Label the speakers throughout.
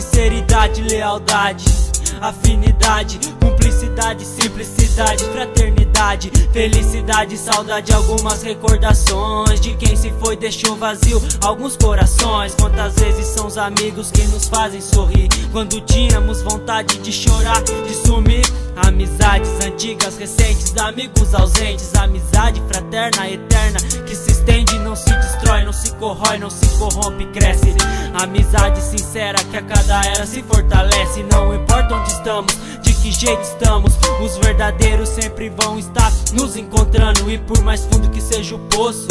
Speaker 1: sinceridade, lealdade, afinidade, cumplicidade, simplicidade, fraternidade, felicidade, saudade, algumas recordações de quem se foi, deixou vazio alguns corações. Quantas vezes são os amigos que nos fazem sorrir quando tínhamos vontade de chorar, de sumir. Amizades antigas, recentes, amigos ausentes, amizade fraterna, eterna, que se estende, não se destrói, não se corrói, não se corrompe, cresce. Amizade sincera que a cada era se fortalece. Não importa onde estamos, de que jeito estamos, os verdadeiros sempre vão estar nos encontrando. E por mais fundo que seja o poço,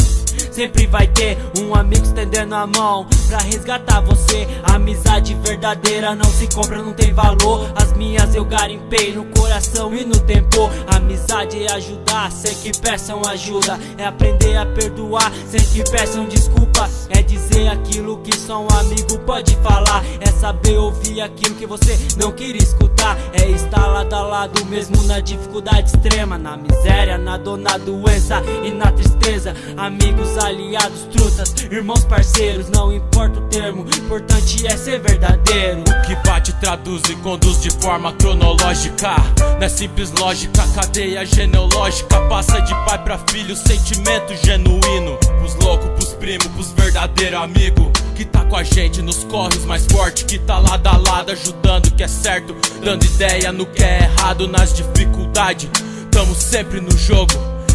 Speaker 1: sempre vai ter um amigo estendendo a mão pra resgatar você. A amizade verdadeira não se compra, não tem valor. As minhas eu garimpei no coração e no tempo. Amizade é ajudar sem que peçam ajuda, é aprender a perdoar sem que peçam desculpa, é dizer aquilo que só um amigo pode falar, é saber ouvir aquilo que você não queria escutar, é estar lado a lado mesmo na dificuldade extrema, na miséria, na dor, na doença e na tristeza. Amigos, aliados, trutas, irmãos, parceiros, não importa o termo, importante é ser verdadeiro.
Speaker 2: O que bate, traduz e conduz de forma cronológica, não é simples lógica, cadeia genealógica, passa de pai pra filho, sentimento genuíno. Pros loucos, pros primos, pros verdadeiros amigos, que tá com a gente nos corres mais forte, que tá lado a lado ajudando o que é certo, dando ideia no que é errado, nas dificuldades. Tamo sempre no jogo,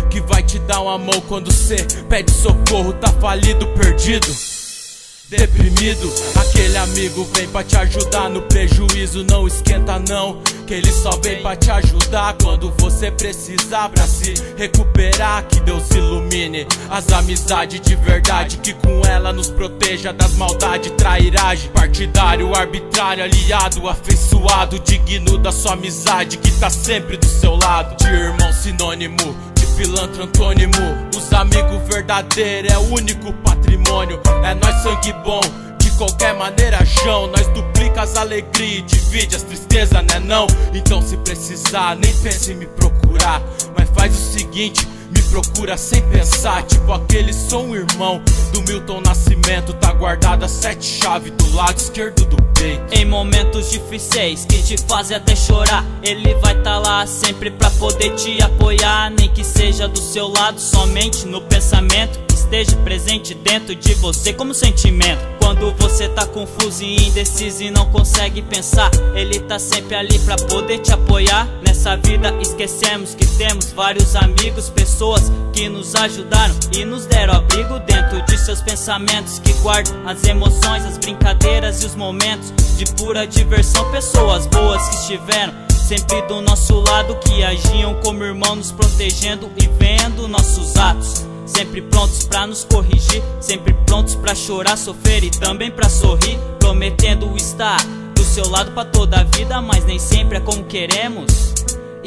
Speaker 2: que vai te dar uma mão quando cê pede socorro, tá falido, perdido, deprimido. Aquele amigo vem pra te ajudar no prejuízo, não esquenta não, que ele só vem pra te ajudar quando você precisar, pra se recuperar. Que Deus ilumine as amizades de verdade, que com ela nos proteja das maldades, trairagem, partidário, arbitrário, aliado, afeiçoado, digno da sua amizade, que tá sempre do seu lado. De irmão sinônimo, pilantra antônimo, os amigos verdadeiros é o único patrimônio. É nós sangue bom, de qualquer maneira chão, nós duplica as alegrias e divide as tristezas, né não? Então se precisar, nem pense em me procurar, mas faz o seguinte, me procura sem pensar, tipo aquele som irmão do Milton Nascimento, tá guardada 7 chaves do lado esquerdo do peito.
Speaker 1: Em momentos difíceis que te fazem até chorar, ele vai tá lá sempre pra poder te apoiar, nem que seja do seu lado, somente no pensamento, que esteja presente dentro de você como sentimento. Quando você tá confuso e indeciso e não consegue pensar, ele tá sempre ali pra poder te apoiar. Nessa vida esquecemos que temos vários amigos, pessoas que nos ajudaram e nos deram abrigo dentro de seus pensamentos, que guardam as emoções, as brincadeiras e os momentos de pura diversão. Pessoas boas que estiveram sempre do nosso lado, que agiam como irmão, nos protegendo e vendo nossos atos, sempre prontos pra nos corrigir, sempre prontos pra chorar, sofrer e também pra sorrir, prometendo estar do seu lado pra toda a vida, mas nem sempre é como queremos.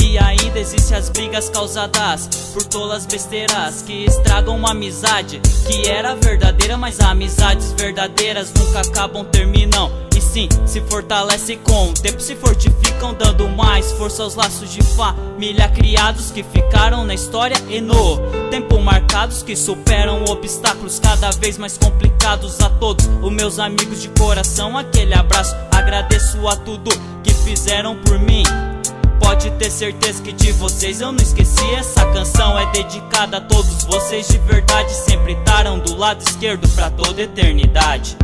Speaker 1: E ainda existem as brigas causadas por tolas besteiras que estragam uma amizade que era verdadeira, mas amizades verdadeiras nunca acabam, terminam, e sim, se fortalecem com o tempo, se fortificam, dando mais força aos laços de família criados, que ficaram na história e no tempo marcados, que superam obstáculos cada vez mais complicados. A todos os meus amigos de coração, aquele abraço, agradeço a tudo que fizeram por mim. Pode ter certeza que de vocês eu não esqueci. Essa canção é dedicada a todos vocês de verdade, sempre estarão do lado esquerdo pra toda eternidade.